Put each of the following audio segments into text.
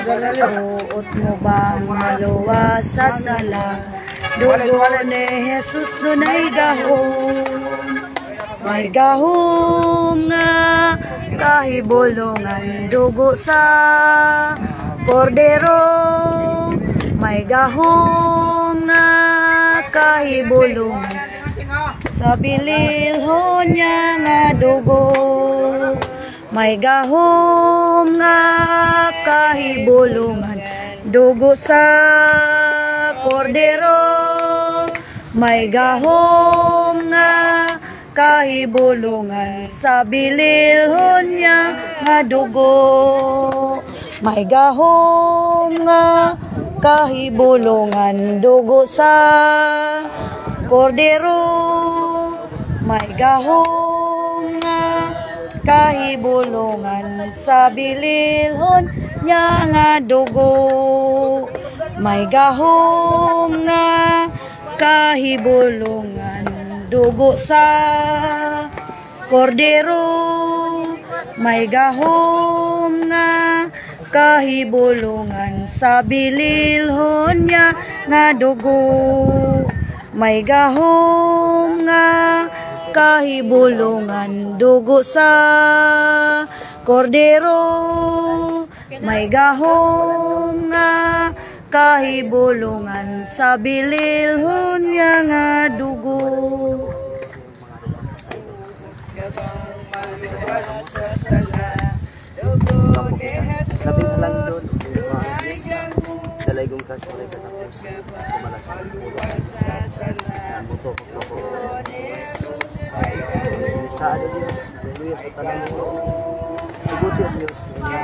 Buot mo bang maluwas sa sala? Dugo ni Jesus dunay gahom. May gahom nga kahibulongan, dugo sa kordero. May gahom nga kahibulongan, sa bililhon niya nga dugo. May gahom nga kahibulongan, dugo sa kordero. May gahom nga kahibulongan, sa bililhon niya nga dugo. May gahom nga kahibulongan, dugo sa kordero. May gahom nga kahibulongan, sa bililhon niya nga dugo. May gahom nga kahibulongan, dugo sa kordero. May gahom nga kahibulongan, sa bililhon niya nga dugo. May gahom nga kahibulongan, dugo sa kordero. May gahom nga kahibulongan, sa bililhon niya nga dugo. Sabi mo lang doon, dalaygon ka sa may katapos, sumalasang pulo. Ang buto, pagpapos. Sa ano Diyos, haleluya sa tanang mo. Ibuti o Diyos, nga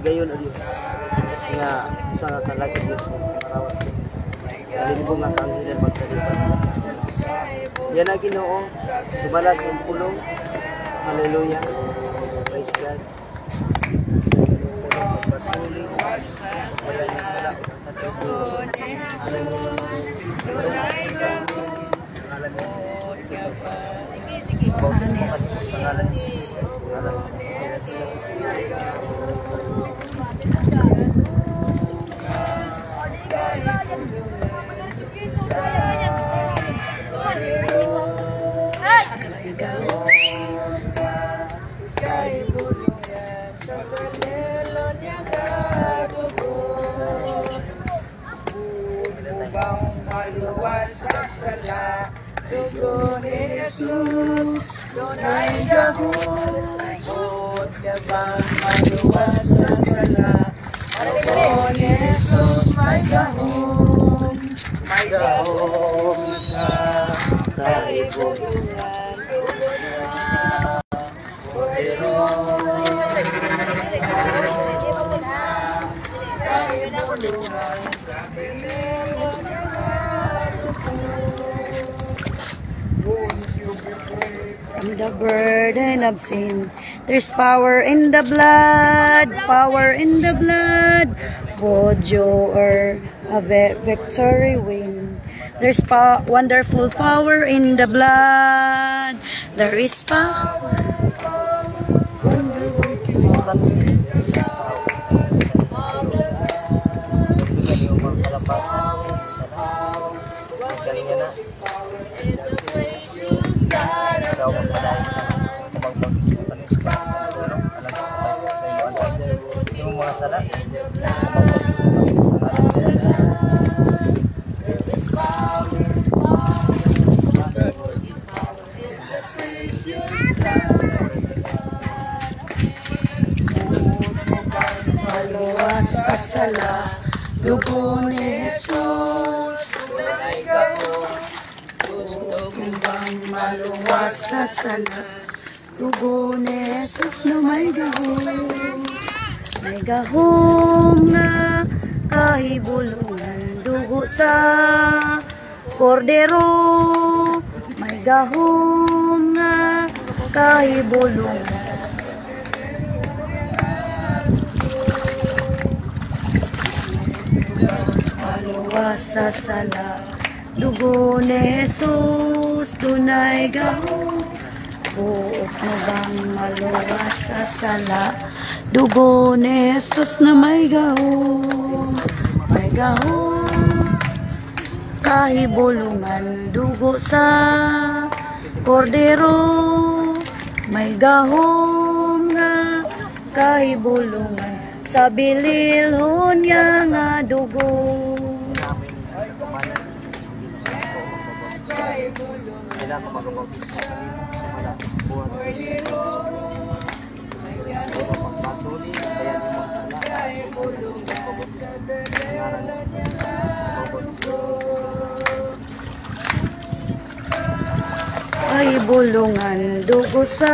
gayon o Diyos, nga sa talaga Diyos, marawat ko. Nalilibong ang kanghilan magkalipan. Yan ang Ginoo, sumalas ang pulong. Hallelujah. Praise God. Pagpasuli, wala niya sala. Tapos ko, pangalan niya. Bautis mo kasi sa pangalan ni Kristo. Pangalan sa dugo ni Jesus, dunay gahom. Buot niya bang maluwas sa sala? Dugo ni Jesus, may gahom. May gahom siya, kahibulongan, dugo sa kordero. Kahibulongan, sa bililhon niya nga dugo. From the burden of sin, there's power in the blood, power in the blood. Would your victory win? There's wonderful power in the blood. There is power. Daw magpadaan ng pag-isip ng sa yung mga sala pag-isip sa maluwas sa sala, dugo ni Jesus, dunay gahom. Maluwas sa sala, dugo ni Jesus na may gahom. May gahom nga kahibulongan, dugo sa kordero. May gahom nga kahibulongan, maluwas sa sala, dugo ni Jesus, dunay gahom. Buot mo bang maluwas sa sala? Dugo ni Jesus na may gahom, may gahom. Kahibulungan dugo sa kordero, may gahom nga kahibulungan sa bililhon niya nga dugo. Kailangan ko mag-bautismo kami sa mga buwan ng Kristo. Sa iba pang pasuli, kaya yung mga sala, kung sila mag-bautismo, nangaran na si Kristo, mag-bautismo. Ay bulungan dugo sa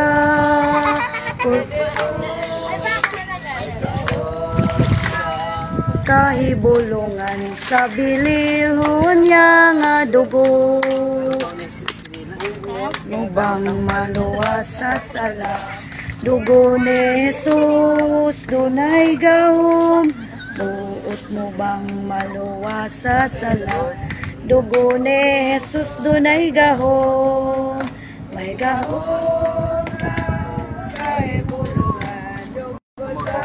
kahibulungan sa bililhon niya nga dugo. Mubang maluwas sa sala, dugo ni Jesus dunay gahom. Buot mo bang maluwas sa sala, dugo ni Jesus dunay gahom, may gahom. Kahibulungan dugo sa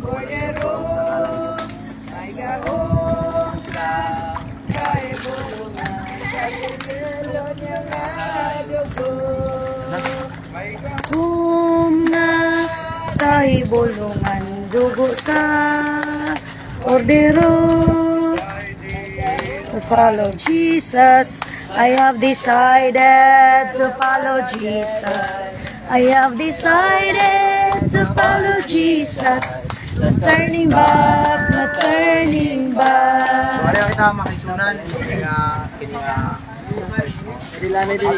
kordero, may gahom. Kahibulungan sa bililhon niya nga dugo. Na kahibulungan dugo sa kordero. To follow Jesus, I have decided to follow Jesus. I have decided to follow Jesus. Not turning back, not turning back. So, ayaw kita makisunan, kailangan din.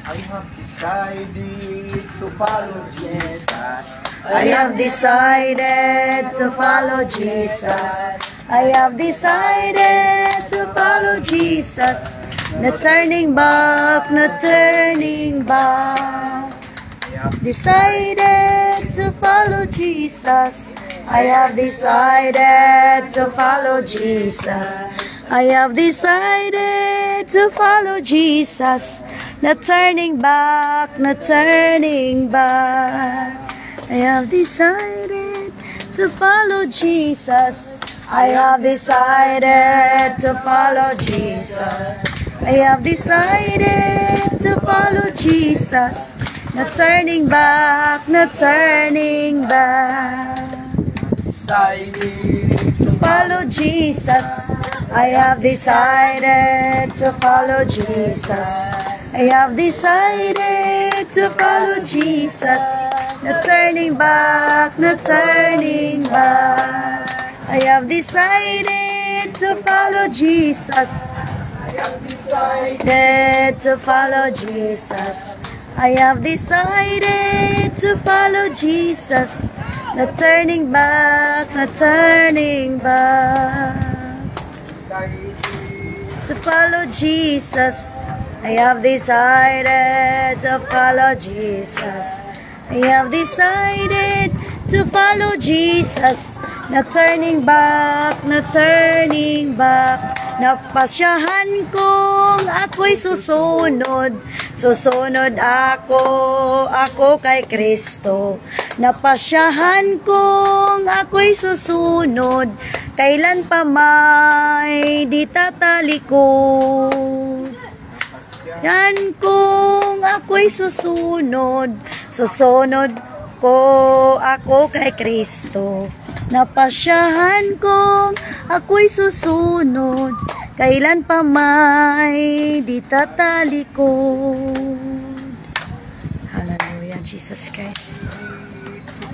I have decided to follow Jesus. I have decided to follow Jesus. I have decided to follow Jesus. Not turning back, not turning back. Decided to follow Jesus. I have decided to follow Jesus. I have decided to follow Jesus. Not turning back, not turning back. I have decided to follow Jesus. I have decided to follow Jesus. I have decided to follow Jesus. Not turning back, not turning back. Decided To follow Jesus. I have decided to follow Jesus. I have decided to follow Jesus. Not turning back, not turning back. I have decided to follow Jesus. Decided to follow Jesus. I have decided to follow Jesus. Not turning back, not turning back. To follow Jesus. I have decided to follow Jesus. I have decided to follow Jesus. Not turning back, not turning back. Napasyahan kong ako'y susunod. Susunod ako kay Kristo. Napasyahan kong ako'y susunod. Kailan pa may di tatalikod. Yan kung ako'y susunod. Susunod ko ako kay Kristo. Napasyahan kong ako'y susunod. Kailan pa may di tatalikod. Hallelujah, Jesus Christ.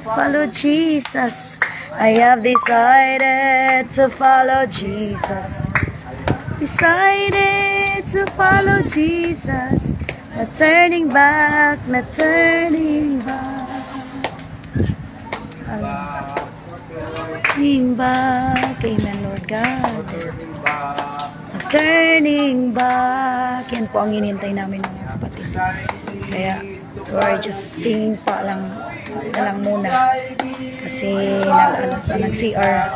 Follow Jesus. I have decided to follow Jesus. Decided to follow Jesus. Not turning back, not turning back. Turning back, amen Lord God. Not turning back. Yan po ang inintay namin mga kapatid. Kaya we're just singing pa lang muna. Kasi nag-CR.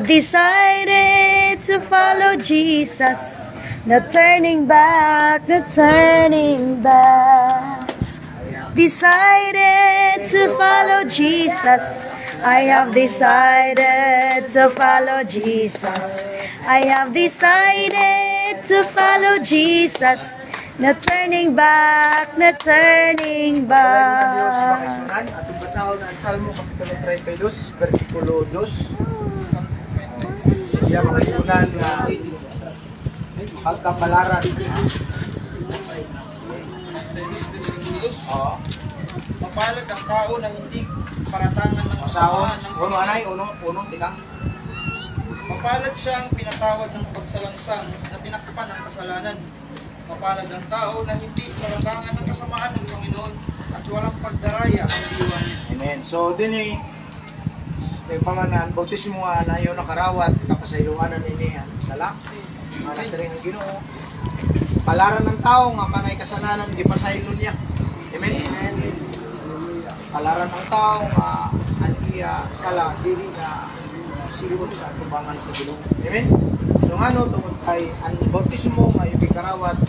Decided to follow Jesus. No turning back, no turning back. Decided to follow Jesus. I have decided to follow Jesus. I have decided to follow Jesus. No turning back, no turning Diyos, back. makisunan, atong basahon ang Salmo Kapitulo 32, versikulo 2. Siya makisunan na pagkapalaran. Oo. Mapalad ang tao na hindi paratangan ng Basahon, kasamaan ng uno anay, uno, tikang. Mapalad siyang pinatawad ng pagsalangsang na tinakpan ng kasalanan. Mapalad ang tao na hindi paratangan ng kasamaan ng Panginoon at walang pagdaraya ang iwan niya. Amen. So, din panganan, bautismo nga na iyo nakarawat, kapasayuanan ini ang sala. Manas rin ang Ginoo. Palaran ng tao nga kanay kasalanan, di pasaylo niya. Amen. Palaran ng tao nga aniya sala, dili na silot sa tubangan sa Ginoo. Amen. So nga no, tungkol kay ang bautismo nga yung karawat,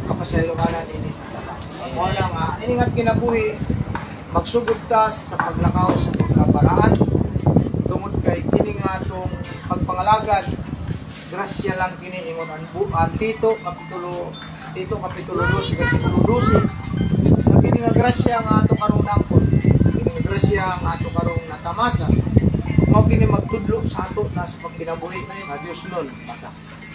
kapasayuanan ini sa sala. Wala nga, iningat kinabuhi, magsugod ta sa paglakaw sa pagkabaraan tungod kay kini nga atong pagpangalagad grasya lang kini ingon ang Tito kapitulo 2 versikulo 12 na kini nga grasya nga ato karong nangkon, kini nga grasya nga ato karong natamasa mao kini magtudlo sa ato na sa pagkinabuhi nga Dios nun basa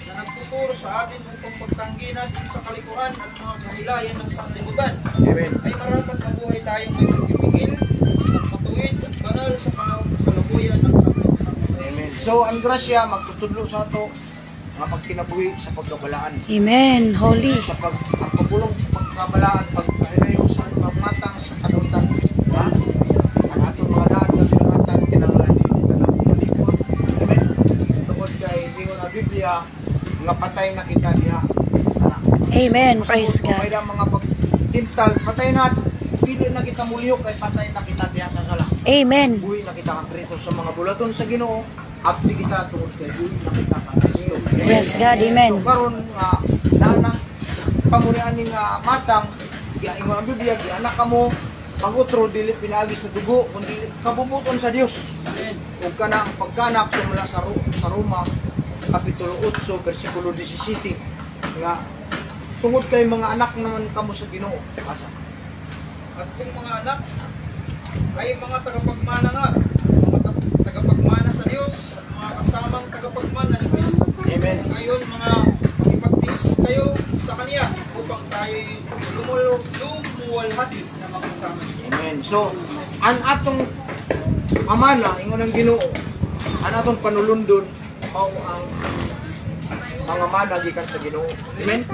Na nagtuturo sa atin upang pagtanggi natin sa kalikuan at mga kahilayan ng sanglibutan. Amen. Ay marapat na buhay tayong may pagpipigil at matuwid at banal sa panahon sa labuyan ng sanglibutan. Amen. So ang grasya magtutudlo sa ato nga pagkinabuhi sa pagkabalaan. Amen. Holy. Sa pagpapulong pagkabalaan, pagkahilayo sa pagmatang sa kanutan. Ha? Ang atong mga daan na pinangatan, kinangalan din ito na pumalipon. Amen? Tungkol kay ingon ang Biblia, nga patay na kita diha. Amen. Praise Kung may God. lang mga pagtintal, patay na, hindi na kita muliyok, kay patay na kita diha sa sala. Amen. Buhi na kita kang Kristo sa mga bulaton sa Ginoo, abdi kita tungkol kay buhi na kita kang Kristo. Yes, God. Amen. So karon nga danang pamunian ni nga matang giingon ang Biblia gi anak kamo pagutro dili pinagi sa dugo kundi kabubuton sa Dios. Ug kana ang pagkanak sumala sa Roma kapitulo 8 bersikulo 17 nga tungod kay mga anak naman kamo sa Ginoo. Asa? At kung mga anak ay mga tagapagmana nga, mga tagapagmana sa Diyos at mga kasamang tagapagmana ni Kristo. Amen. Ngayon mga ipagtiis kayo sa Kanya upang tayo lumuwalhati na magkasama niya. Amen. So, ang atong amana, ingon ang Ginoo, ang atong panulundon, mao ang mga mana gikan sa Ginoo. Amen.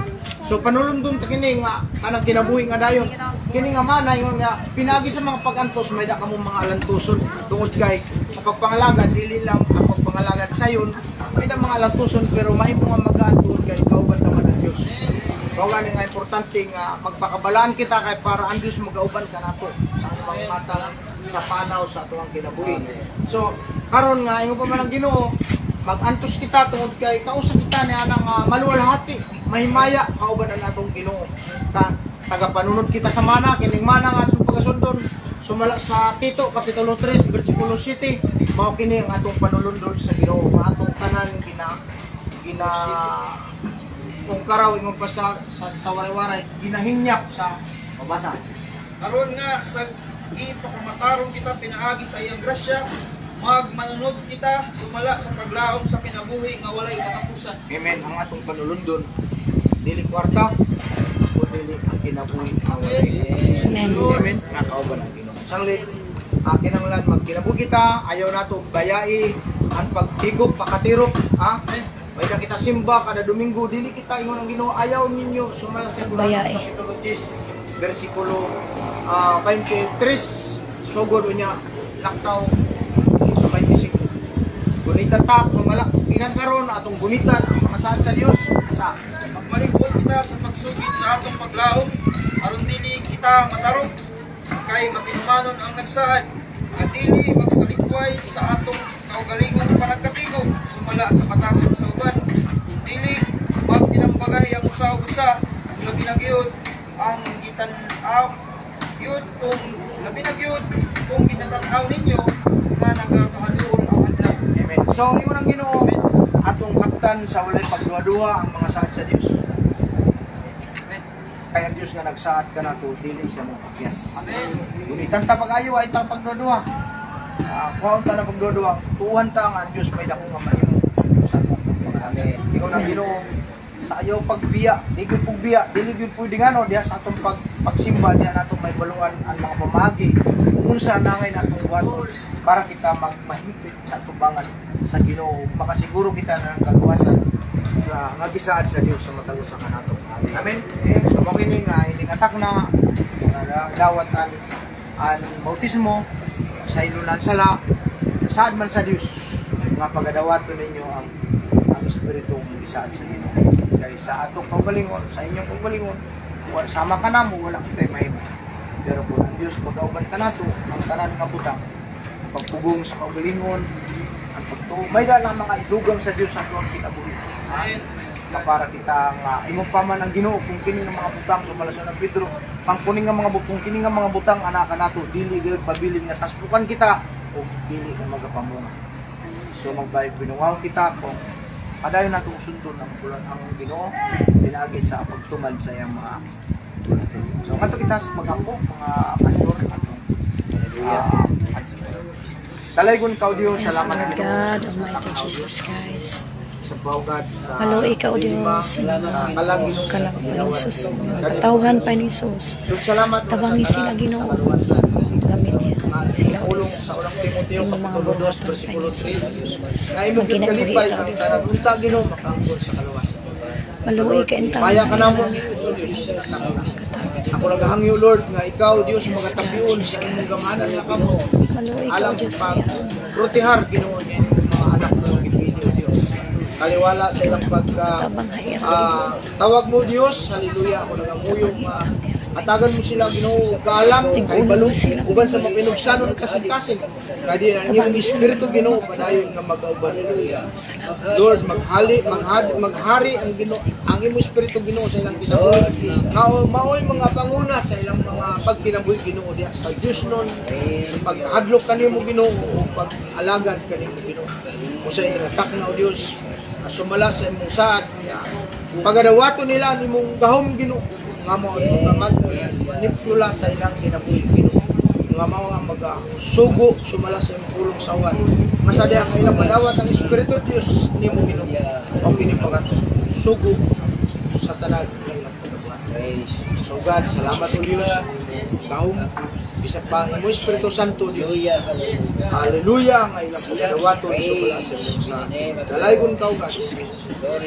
So panulundon ta kini nga kanang kinabuhi nga dayon. Kini nga mana ingon nga pinagi sa mga pagantos may da kamo mga alantuson tungod kay sa pagpangalagad dili lang ang pagpangalagad sayon, may da mga alantuson pero mahimo nga magaan tungod kay kauban ta man ang Dios. Mao gani nga importante nga magpakabalaan kita kay para ang Dios magauban ka nato sa mga mata sa panaw sa atong kinabuhi. So karon nga ingon pa man ang Ginoo, mag-antos kita tungod kay kausap kita ni anang maluwalhati, mahimaya kauban ang atong Ginoo. Tagapanunod kita sa mana, kining mana nga atong pagasundon. Sumala sa Tito kapitulo 3 bersikulo 7, mao kini ang atong panulundon sa Ginoo, nga atong tanan gina kung karaw ingon pa sa waray-waray ginahinyak sa mabasa. Karon nga sa ipakamatarong kita pinaagi sa iyang grasya, magmanunod kita sumala sa paglaom sa kinabuhi nga walay katapusan. Amen. Ang atong panulundon dili kwarta o dili ang kinabuhi nga walay katapusan. Amen. Amen. Nakauban ang Ginoo. Sanglit kinahanglan magkinabuhi kita, ayaw nato bayai ang pagtigop pakatirok, ha? May na kita simba kada Domingo, dili kita ingon ang Ginoo, ayaw ninyo sumala sa Bayai. kapitulo 10 bersikulo 23 sugod unya laktaw sa 25. Gunita ta sumala kinan karon atong gunitan ang mga saad sa Dios asa Magmalikod kita sa pagsugid sa atong paglaom aron dili kita matarong kay matinmanon ang nagsaad nga dili magsalikway sa atong kaugalingong panagkatigom sumala sa katason sa uban dili magtinambal bagay ang usa-usa labi na gyud ang gitan-aw yun kung labi na gyud kung ginatanaw ninyo nga nagakahaduol ang adlaw. Amen. So, yun ang Ginoo atong kaptan sa walay pagduwa-duwa ang mga saad sa Dios. Kaya Dios nga nagsaad ka nato dili sa mga pagyas. Amen. Gunitan ta pag-ayo ay ta pagduwa-duwa. Kuhaon ta na pagduwa-duwa. Tuhan ta nga Dios may dako nga mahimo sa atong pag-amen. Ikaw nang Ginoo sa ayaw pagbiya, di gyud pagbiya, dili gyud pwede ngano diha sa atong pagsimba diha nato may balungan ang mga pamagi. Unsa nangay natong buhaton para kita magmahigpit sa tubangan sa Ginoo, makasiguro kita ng kaluwasan sa nagisaad sa Dios sa matag usa ka nato. Amen. So mo kini nga hindi atak na dawat an bautismo sa ilunan sala saad man sa Dios nga pagadawaton ninyo ang espiritu ng gisaad sa Ginoo. Kay sa atong pagalingon, sa inyong pagalingon, sama ka namo wala kitay mahimo. Pero kung ang Dios magauban ka nato ang tanan nga butang, pagpugong sa kaugalingon, ang pagtuo, may dalang mga idugang sa Dios sa atong kinabuhi. Na para kita nga imong paman ang Ginoo kung kini nga mga butang so malason ng Pedro, pangkuning nga mga butang, kini nga mga butang anak nato dili gyud pabilin nga taspukan kita o dili nga magapamunga. So magbayad pinungaw kita kung padayon natong sundon ang bulan ang Ginoo pinaagi sa pagtuman sa iyang mga so kanto kita sa paghampo mga pastor atong dalaygon ka Dios salamat Lord God, Almighty Jesus Christ. sa bawgad sa Halo ikaw Dios, kalang Jesus, katawhan pa ni Jesus. salamat Tabangi sila Ginoo. Gamit niya sila ulong Diyos. sa urang Timoteo Yung mga kapitulo 2 buhaton bersikulo pa ni 3 nga imong gikalipay ang tanan unta Ginoo makaangkon sa kaluwasan. Maluoy ka in taon. Maya ka namon ako naghangyo Lord nga ikaw Dios magatapion sa imong gamanan nga kamo Maluoy ka alam Diyos sa niya. protehar Ginoo niya mga anak mo gipili Dios kaliwala sa ilang pagka Tabang hayag. tawag mo Dios haleluya ako nagamuyong atagan mo sila Ginoo kaalam kay balong uban sa mga pinugsanon kasing-kasing kadi ang imong espiritu Ginoo padayon nga mag-auban Lord maghari ang Ginoo ang imong espiritu Ginoo sa ilang kinabuhi maoy mga panguna sa ilang mga pagkinabuhi Ginoo diha sa Dios non sa paghadlok kanimo Ginoo o pag-alagad kanimo Ginoo mo sa ilang takna o Dios sumala sa imong saad pagadawato nila nimong gahom Ginoo nga mo manipula sa ilang kinabuhi Ginoo nga mao ang magsugo sumala sa imong pulong sawan masadi ang ilang madawat ang espiritu Dios nimo Ginoo o kini sugo sa tanan ng pagkabuhat. So God, salamat ulit taong bisag pa imo Espiritu Santo Dios. Hallelujah nga ilang pagdawaton sumala sa imong sa dalaygon ka God.